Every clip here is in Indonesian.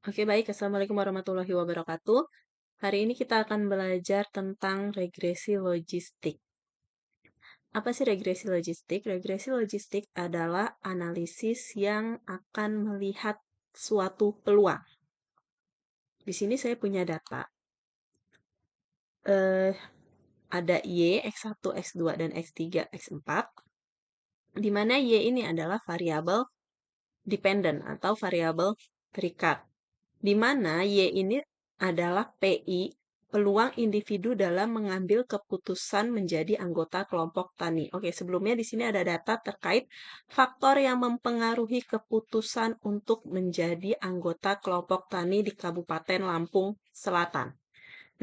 Oke, baik. Assalamualaikum warahmatullahi wabarakatuh. Hari ini kita akan belajar tentang regresi logistik. Apa sih regresi logistik? Regresi logistik adalah analisis yang akan melihat suatu peluang. Di sini saya punya data. Eh, ada Y, X1, X2, dan X3, X4. Di mana Y ini adalah variabel dependent atau variabel terikat. Di mana Y ini adalah PI, peluang individu dalam mengambil keputusan menjadi anggota kelompok tani. Oke, sebelumnya di sini ada data terkait faktor yang mempengaruhi keputusan untuk menjadi anggota kelompok tani di Kabupaten Lampung Selatan.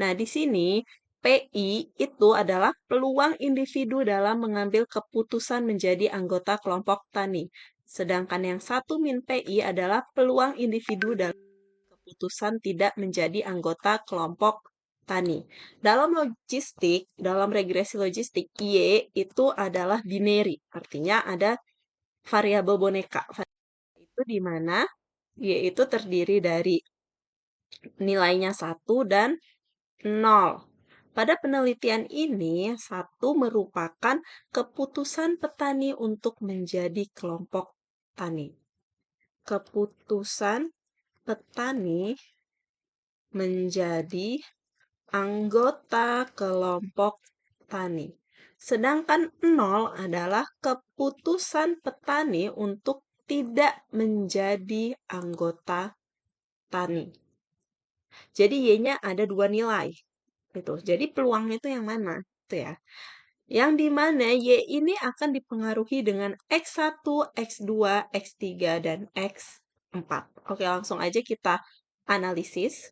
Nah, di sini PI itu adalah peluang individu dalam mengambil keputusan menjadi anggota kelompok tani. Sedangkan yang satu min PI adalah peluang individu dalam keputusan tidak menjadi anggota kelompok tani. Dalam logistik, dalam regresi logistik, Y itu adalah binary. Artinya ada variabel boneka. Variabel itu di mana Y itu terdiri dari nilainya 1 dan 0. Pada penelitian ini, 1 merupakan keputusan petani untuk menjadi kelompok tani. Keputusan petani menjadi anggota kelompok tani. Sedangkan 0 adalah keputusan petani untuk tidak menjadi anggota tani. Jadi Y-nya ada 2 nilai. Gitu. Jadi peluangnya itu yang mana? Itu ya. Yang dimana Y ini akan dipengaruhi dengan X1, X2, X3, dan X4. Oke, langsung aja kita analisis.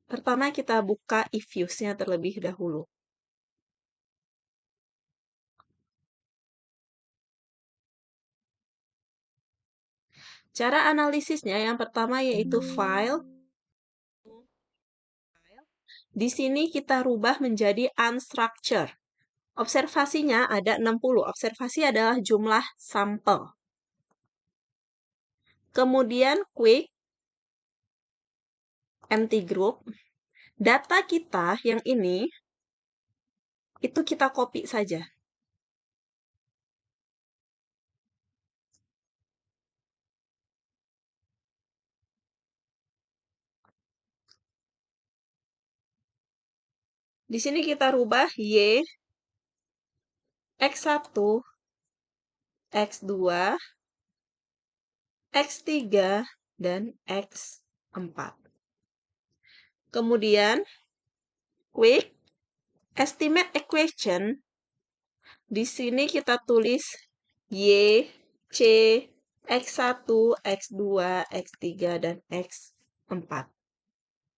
Pertama kita buka if use-nya terlebih dahulu. Cara analisisnya yang pertama yaitu file. Di sini kita rubah menjadi unstructured. Observasinya ada 60. Observasi adalah jumlah sampel. Kemudian quick, empty group. Data kita yang ini, itu kita copy saja. Di sini kita rubah Y, X1, X2, X3, dan X4. Kemudian, quick estimate equation. Di sini kita tulis Y, C, X1, X2, X3, dan X4.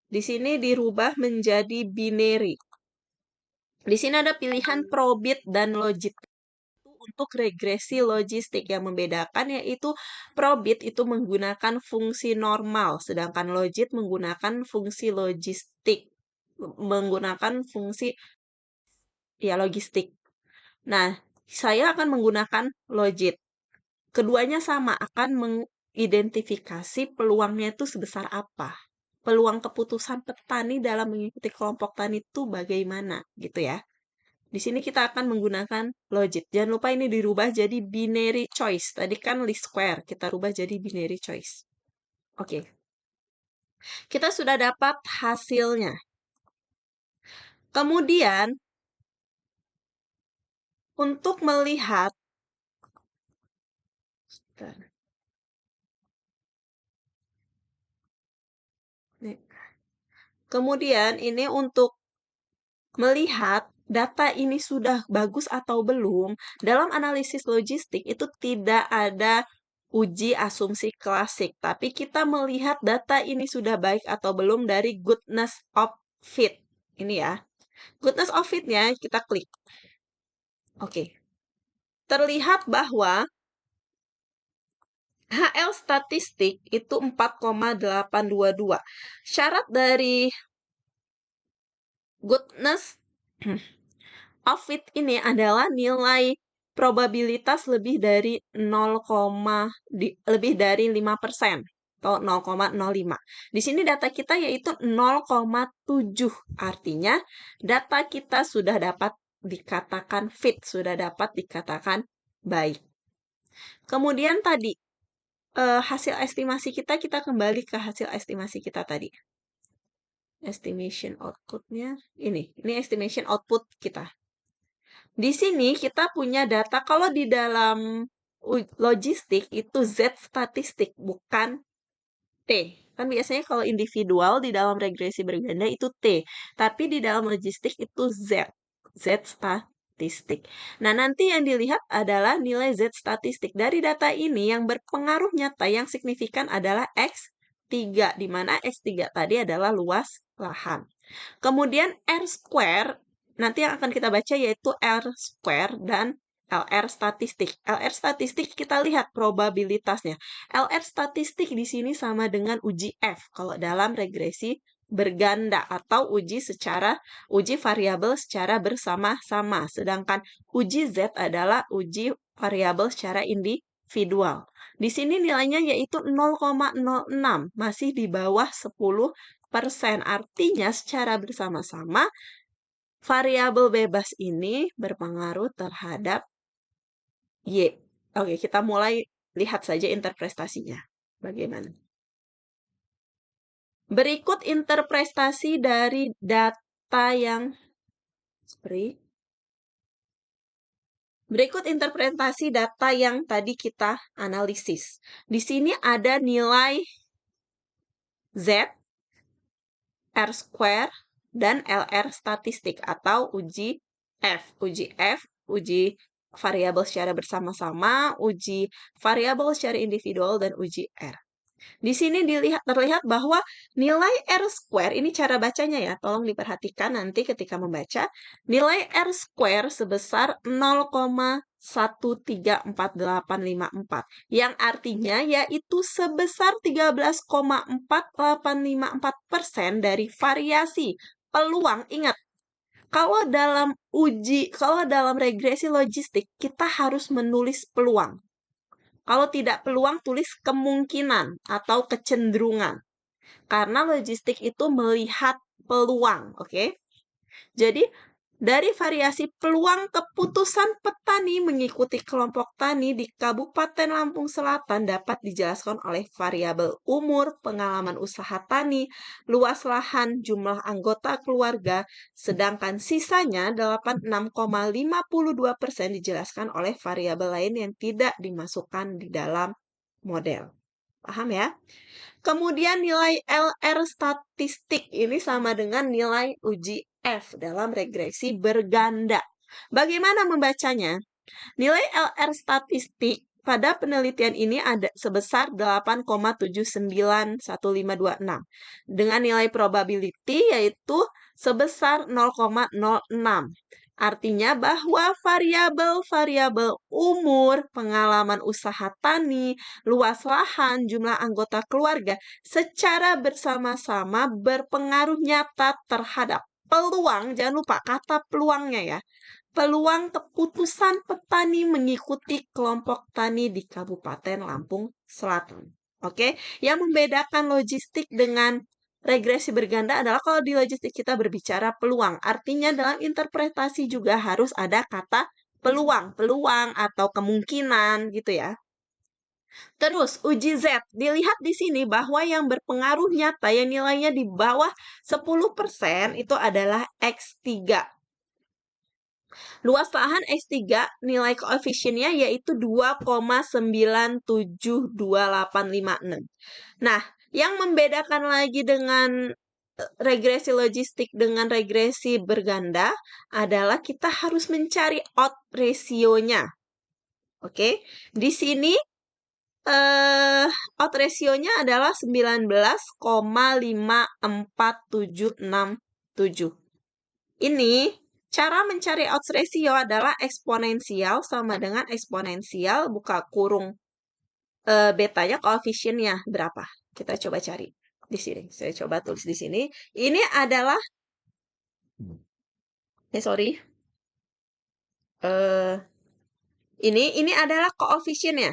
Di sini dirubah menjadi binary. Di sini ada pilihan probit dan logit. Untuk regresi logistik yang membedakan yaitu probit itu menggunakan fungsi normal, sedangkan logit menggunakan fungsi logistik, menggunakan fungsi ya logistik. Nah, saya akan menggunakan logit. Keduanya sama, akan mengidentifikasi peluangnya itu sebesar apa. Peluang keputusan petani dalam mengikuti kelompok tani itu bagaimana, gitu ya. Di sini kita akan menggunakan logit. Jangan lupa ini dirubah jadi binary choice. Tadi kan least square, kita rubah jadi binary choice. Oke. Kita sudah dapat hasilnya. Kemudian, untuk melihat kemudian ini untuk melihat data ini sudah bagus atau belum, dalam analisis logistik itu tidak ada uji asumsi klasik, tapi kita melihat data ini sudah baik atau belum dari goodness of fit. Ini ya. Goodness of fit-nya kita klik. Oke. Terlihat bahwa HL statistik itu 4,822. Syarat dari goodness of fit ini adalah nilai probabilitas lebih dari 0, lebih dari 5%. atau 0,05. Di sini data kita yaitu 0,7. Artinya data kita sudah dapat dikatakan fit, sudah dapat dikatakan baik. Kemudian tadi hasil estimasi kita kembali ke hasil estimasi kita tadi. Estimation output-nya ini estimation output kita. Di sini kita punya data kalau di dalam logistik itu Z statistik bukan T. Kan biasanya kalau individual di dalam regresi berganda itu T, tapi di dalam logistik itu Z. Z statistik. Nah, nanti yang dilihat adalah nilai Z statistik. Dari data ini yang berpengaruh nyata yang signifikan adalah X3, di mana X3 tadi adalah luas lahan. Kemudian R square, nanti yang akan kita baca yaitu R square dan LR statistik. LR statistik kita lihat probabilitasnya. LR statistik di sini sama dengan uji F kalau dalam regresi berganda atau uji variabel secara bersama-sama. Sedangkan uji Z adalah uji variabel secara individual. Di sini nilainya yaitu 0,06, masih di bawah 10%. Artinya secara bersama-sama variabel bebas ini berpengaruh terhadap Y. Oke, kita mulai lihat saja interpretasinya. Bagaimana? Berikut interpretasi dari data yang Berikut interpretasi data yang tadi kita analisis. Di sini ada nilai Z, R square, dan LR statistik atau uji F. Uji F, uji variabel secara bersama-sama, uji variabel secara individual, dan uji R. Di sini terlihat bahwa nilai R square, ini cara bacanya ya, tolong diperhatikan nanti ketika membaca. Nilai R square sebesar 0,134854, yang artinya yaitu sebesar 13,4854% dari variasi peluang. Ingat, kalau dalam regresi logistik, kita harus menulis peluang. Kalau tidak peluang, tulis kemungkinan atau kecenderungan. Karena logistik itu melihat peluang, oke? Jadi, dari variasi peluang keputusan petani mengikuti kelompok tani di Kabupaten Lampung Selatan dapat dijelaskan oleh variabel umur, pengalaman usaha tani, luas lahan, jumlah anggota keluarga, sedangkan sisanya 86,52% dijelaskan oleh variabel lain yang tidak dimasukkan di dalam model. Paham ya? Kemudian nilai LR statistik ini sama dengan nilai uji F dalam regresi berganda. Bagaimana membacanya? Nilai LR statistik pada penelitian ini ada sebesar 8,791526 dengan nilai probability yaitu sebesar 0,06. Artinya bahwa variabel-variabel umur, pengalaman usaha tani, luas lahan, jumlah anggota keluarga secara bersama-sama berpengaruh nyata terhadap peluang. Jangan lupa kata peluangnya ya. Peluang keputusan petani mengikuti kelompok tani di Kabupaten Lampung Selatan. Oke, yang membedakan logistik dengan regresi berganda adalah kalau di logistik kita berbicara peluang. Artinya dalam interpretasi juga harus ada kata peluang atau kemungkinan gitu ya. Terus uji Z, dilihat di sini bahwa yang berpengaruh nyata yang nilainya di bawah 10% itu adalah X3. Luas lahan X3 nilai koefisiennya yaitu 2,972856. Nah, yang membedakan lagi dengan regresi logistik dengan regresi berganda adalah kita harus mencari odd ratio-nya. Oke, di sini odd ratio-nya adalah 19,54767. Ini cara mencari odds ratio adalah eksponensial sama dengan eksponensial buka kurung betanya koefisiennya berapa. Kita coba cari di sini. Saya coba tulis di sini. Ini adalah ini adalah koefisiennya.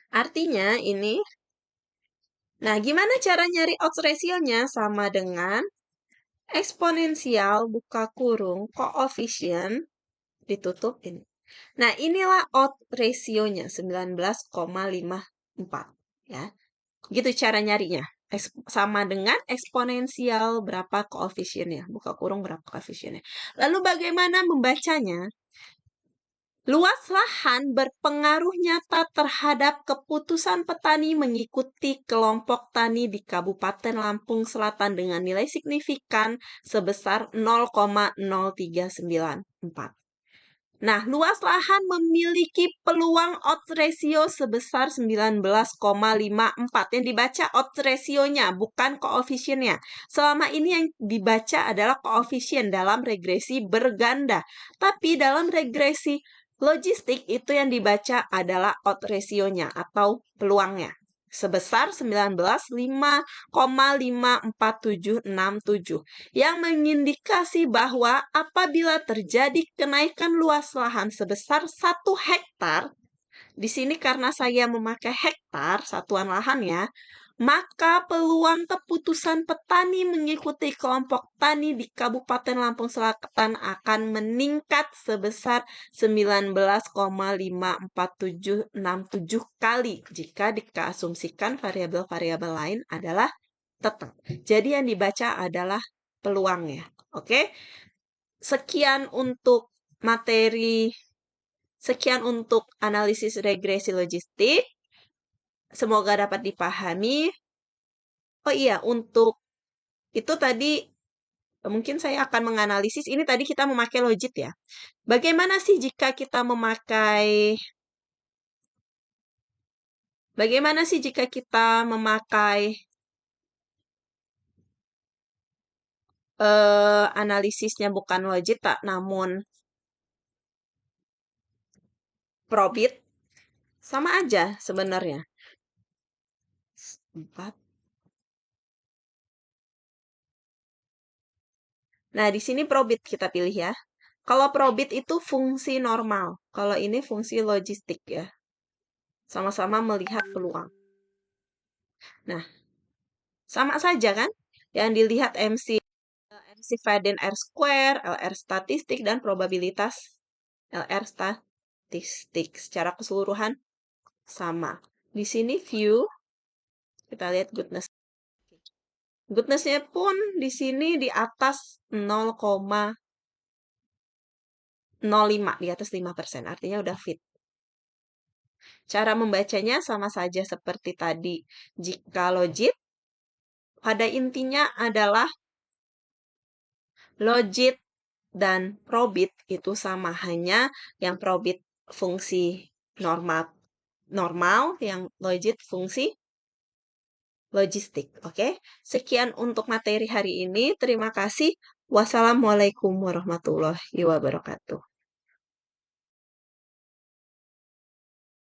Artinya ini, nah gimana cara nyari odds ratio-nya? Sama dengan eksponensial buka kurung koefisien ditutup ini. Nah, inilah odds ratio-nya 19,54 ya. Gitu cara nyarinya. Sama dengan eksponensial berapa koefisiennya, buka kurung berapa koefisiennya. Lalu bagaimana membacanya? Luas lahan berpengaruh nyata terhadap keputusan petani mengikuti kelompok tani di Kabupaten Lampung Selatan dengan nilai signifikan sebesar 0,0394. Nah, luas lahan memiliki peluang odds ratio sebesar 19,54. Yang dibaca odds ratio-nya, bukan koefisiennya. Selama ini yang dibaca adalah koefisien dalam regresi berganda. Tapi dalam regresi logistik itu yang dibaca adalah odds ratio-nya atau peluangnya. Sebesar 19,54767 yang mengindikasi bahwa apabila terjadi kenaikan luas lahan sebesar 1 hektar, di sini karena saya memakai hektar satuan lahannya, maka peluang keputusan petani mengikuti kelompok tani di Kabupaten Lampung Selatan akan meningkat sebesar 19,54767 kali jika dikasumsikan variabel-variabel lain adalah tetap. Jadi yang dibaca adalah peluangnya. Oke? Sekian untuk materi, sekian untuk analisis regresi logistik. Semoga dapat dipahami. Oh iya, untuk itu tadi mungkin saya akan menganalisis, ini tadi kita memakai logit ya. Bagaimana sih jika kita memakai analisisnya bukan logit tak, namun probit? Sama aja sebenarnya. 4. Nah, di sini probit kita pilih ya. Kalau probit itu fungsi normal. Kalau ini fungsi logistik ya. Sama-sama melihat peluang. Nah, sama saja kan? Yang dilihat MC Fadden R square, LR statistik, dan probabilitas LR statistik. Secara keseluruhan sama. Di sini view, kita lihat goodness. Goodness-nya pun di sini di atas 0,05, di atas 5%. Artinya udah fit. Cara membacanya sama saja seperti tadi. Jika logit, pada intinya adalah logit dan probit itu sama. Hanya yang probit fungsi normal, yang logit fungsi logistik. Oke, sekian untuk materi hari ini. Terima kasih. Wassalamualaikum warahmatullahi wabarakatuh.